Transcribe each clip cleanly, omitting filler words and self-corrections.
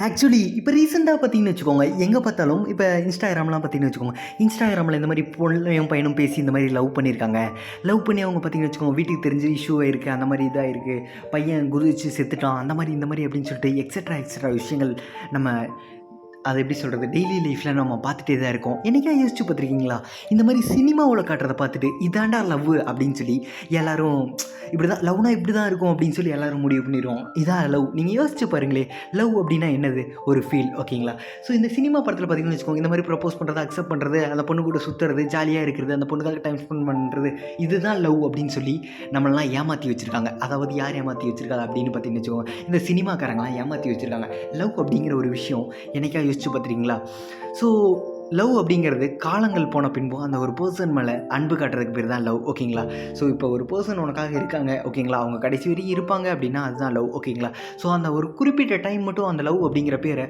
Actually இப்போ ரீசெண்டாக பார்த்தீங்கன்னு வச்சுக்கோங்க, எங்கே பார்த்தாலும் இப்போ இன்ஸ்டாகிராம்லாம் பார்த்தீங்கன்னு வச்சுக்கோங்க, இன்ஸ்டாகிராமில் இந்த மாதிரி பொண்ணையும் பையனும் பேசி இந்த மாதிரி லவ் பண்ணியிருக்காங்க. லவ் பண்ணி அவங்க பார்த்தீங்கன்னு வச்சுக்கோங்க, வீட்டுக்கு தெரிஞ்சு இஷ்யூ ஆயிருக்கு, அந்த மாதிரி இதாக இருக்குது, பையன் குதிச்சு செத்துட்டான், அந்த மாதிரி இந்த மாதிரி அப்படின்னு சொல்லிட்டு எக்ஸட்ரா எக்ஸட்ரா விஷயங்கள் நம்ம அதை எப்படி சொல்கிறது, டெய்லி லைஃப்பில் நம்ம பார்த்துட்டே தான் இருக்கோம். என்றைக்கா யோசிச்சு பார்த்துருக்கீங்களா? இந்த மாதிரி சினிமாவில் காட்டுறதை பார்த்துட்டு இதாண்டா லவ் அப்படின்னு சொல்லி எல்லோரும் இப்படி தான் லவ்னா இப்படி தான் இருக்கும் அப்படின்னு சொல்லி எல்லோரும் முடிவு பண்ணிடுவோம். இதான் லவ். நீங்கள் யோசிச்சு பாருங்களே, லவ் அப்படின்னா என்னது? ஒரு ஃபீல், ஓகேங்களா? ஸோ இந்த சினிமா படத்தில் பார்த்தீங்கன்னு வச்சுக்கோங்க, இந்த மாதிரி ப்ரப்போஸ் பண்ணுறது, அக்செப்ட் பண்ணுறது, அந்த பொண்ணு கூட சுற்றுறது, ஜாலியாக இருக்கிறது, அந்த பொண்ணுக்காக டைம் ஸ்பெண்ட் பண்ணுறது, இதுதான் லவ் அப்படின்னு சொல்லி நம்மளாம் ஏமாற்றி வச்சுருக்காங்க. அதாவது யார் ஏமாற்றி வச்சுருக்காங்க அப்படின்னு பார்த்தீங்கன்னு வச்சுக்கோங்க, இந்த சினிமாக்காரங்களாம் ஏமாற்றி வச்சுருக்காங்க. லவ் அப்படிங்கிற ஒரு விஷயம் என்னைக்கா யோசிச்சு பார்த்துருக்கீங்களா? ஸோ லவ் அப்படிங்கிறது காலங்கள் போன பின்பும் அந்த ஒரு பர்சன் மேலே அன்பு காட்டுறதுக்கு பேர் தான் லவ், ஓகேங்களா? ஸோ இப்போ ஒரு பர்சன் உனக்காக இருக்காங்க, ஓகேங்களா? அவங்க கடைசி வரையும் இருப்பாங்க அப்படின்னா அதுதான் லவ், ஓகேங்களா? ஸோ அந்த ஒரு குறிப்பிட்ட டைம் மட்டும் அந்த லவ் அப்படிங்கிற பேரை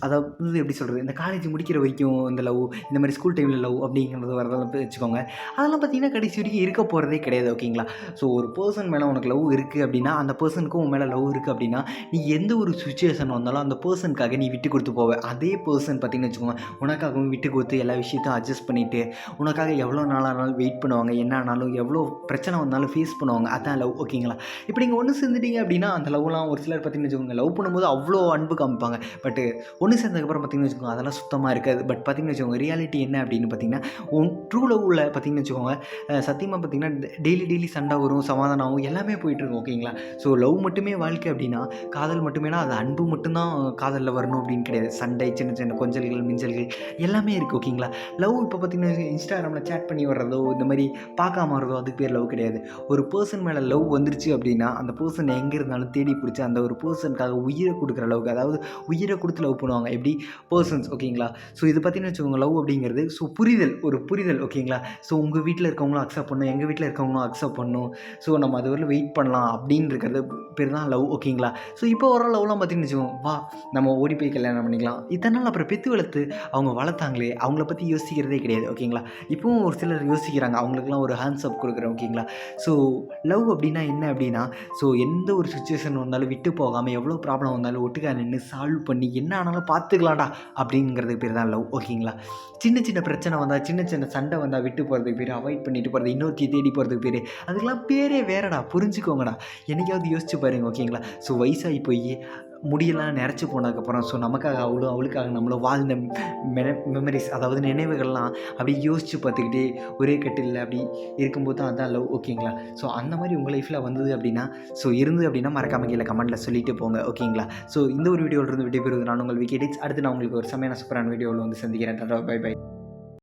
அதாவது எப்படி சொல்கிறது, இந்த காலேஜ் முடிக்கிற வரைக்கும் இந்த லவ், இந்த மாதிரி ஸ்கூல் டைமில் லவ் அப்படிங்கிறது வரதெல்லாம் வச்சுக்கோங்க, அதெல்லாம் பார்த்தீங்கன்னா கடைசி வரைக்கும் இருக்க போகிறதே கிடையாது, ஓகேங்களா? ஸோ ஒரு பர்சன் மேலே உனக்கு லவ் இருக்குது அப்படின்னா, அந்த பர்சனுக்கும் உன் மேலே லவ் இருக்குது அப்படின்னா, நீ எந்த ஒரு சுச்சுவேஷன் வந்தாலும் அந்த பர்சனுக்காக நீ விட்டு கொடுத்து போவ. அதே பர்சன் பார்த்தீங்கன்னு வச்சுக்கோங்க, உனக்காகவும் விட்டு கொடுத்து எல்லா விஷயத்தையும் அட்ஜஸ்ட் பண்ணிவிட்டு உனக்காக எவ்வளோ நாளானாலும் வெயிட் பண்ணுவாங்க, என்ன ஆனாலும் எவ்வளோ பிரச்சனை வந்தாலும் ஃபேஸ் பண்ணுவாங்க. அதான் லவ், ஓகேங்களா? இப்போ நீங்கள் ஒன்று சேர்ந்துட்டீங்க அப்படின்னா அந்த லவ்லாம் ஒரு சிலர் பார்த்தீங்கன்னு வச்சுக்கோங்க, லவ் பண்ணும்போது அவ்வளோ அன்பு காமிப்பாங்க. பட்டு ஒன்று சேர்ந்ததுக்கப்புறம் பார்த்தீங்கன்னு வச்சுக்கோங்க, அதெல்லாம் சுத்தமாக இருக்காது. பட் பார்த்தீங்கன்னு வச்சுக்கோங்க, ரியாலிட்டி என்ன அப்படின்னு பார்த்தீங்கன்னா, ட்ரூ லவ்வில் பார்த்தீங்கன்னு வச்சுக்கோங்க, சத்தியமாக பார்த்தீங்கன்னா டெய்லி சண்டை வரும், சமாதானம் ஆகும், எல்லாமே போயிட்டுருக்கும், ஓகேங்களா? ஸோ லவ் மட்டுமே வாழ்க்கை அப்படின்னா, காதல் மட்டுமேனா அது அன்பு மட்டும்தான் காதலில் வரணும் அப்படின்னு கிடையாது. சண்டை, சின்ன சின்ன கொஞ்சல்கள், மிஞ்சல்கள் எல்லாமே இருக்குது, ஓகேங்களா? லவ் இப்போ பார்த்தீங்கன்னா இன்ஸ்டாகிராமில் சேட் பண்ணி வர்றதோ, இந்த மாதிரி பார்க்காம வர்றதோ அதுக்கு பேர் லவ் கிடையாது. ஒரு பர்சன் மேலே லவ் வந்துருச்சு அப்படின்னா, அந்த பர்சன் எங்கே இருந்தாலும் தேடி பிடிச்சி அந்த ஒரு பர்சனுக்காக உயிரை கொடுக்குற லவ், அதாவது உயிரை கொடுத்து லவ் பண்ணுவாங்க. எப்படி பர்சன்ஸ், ஓகேங்களா? ஸோ இது பார்த்தீங்கன்னு வச்சுக்கோங்க, லவ் அப்படிங்கிறது ஸோ ஒரு புரிதல், ஓகேங்களா? ஸோ உங்கள் வீட்டில் இருக்கவங்களும் அக்செப்ட் பண்ணணும், எங்கள் வீட்டில் இருக்கவங்களும் அக்செப்ட் பண்ணணும். ஸோ நம்ம அது வரல வெயிட் பண்ணலாம் அப்படின்னு இருக்கிறது பேர் தான் லவ், ஓகேங்களா? ஸோ இப்போ வர லவ்லாம் பார்த்தீங்கன்னு வச்சுக்கோங்க, வா நம்ம ஓடி போய் கல்யாணம் பண்ணிக்கலாம். இத்தனை நாள் அப்புறம் பெற்று வளர்த்து அவங்க வளர்த்தாங்களே, அவங்கள பற்றி யோசிக்கிறதே கிடையாது, ஓகேங்களா? இப்போவும் ஒரு சிலர் யோசிக்கிறாங்க, அவங்களுக்குலாம் ஒரு ஹேண்ட்ஸ் அப் கொடுக்குறேன், ஓகேங்களா? ஸோ லவ் அப்படின்னா என்ன அப்படின்னா, ஸோ எந்த ஒரு சுச்சுவேஷன் வந்தாலும் விட்டு போகாமல், எவ்வளோ ப்ராப்ளம் வந்தாலும் ஒட்டுக்கா நின்று சால்வ் பண்ணி என்ன ஆனாலும் பார்த்துக்கலாம்டா அப்படிங்கிறதுக்கு பேர் தான் லவ், ஓகேங்களா? சின்ன சின்ன பிரச்சனை வந்தால், சின்ன சின்ன சண்டை வந்தால் விட்டு போகிறதுக்கு பேர், அவாய்ட் பண்ணிட்டு போகிறது, இன்னொருத்தி தேடி போகிறதுக்கு பேர், அதுக்கெல்லாம் பேரே வேறடா, புரிஞ்சுக்கோங்கடா. என்னைக்காவது யோசிச்சு பாருங்க, ஓகேங்களா? ஸோ வயசாகி போய் முடியெல்லாம் நிறச்சி போனதுக்கப்புறம், ஸோ நமக்காக அவளுக்காக நம்மளும் வாழ்ந்த மெமரிஸ், அதாவது நினைவுகள்லாம் அப்படி யோசித்து பார்த்துக்கிட்டே ஒரே கட்டிலில் அப்படி இருக்கும்போது தான் அதான் லவ், ஓகேங்களா? ஸோ அந்த மாதிரி உங்கள் லைஃப்பில் வந்தது அப்படின்னா, ஸோ இருந்தது அப்படின்னா மறக்காமல் கீழே கமெண்ட்டில் சொல்லிட்டு போங்க, ஓகேங்களா? ஸோ இந்த ஒரு வீடியோவிலிருந்து விடைபெறுவது நான் உங்கள் விக்கெடிக்ஸ். அடுத்து நான் உங்களுக்கு ஒரு செமையான சூப்பரான வீடியோவில் வந்து சந்திக்கிறேன். Bye by.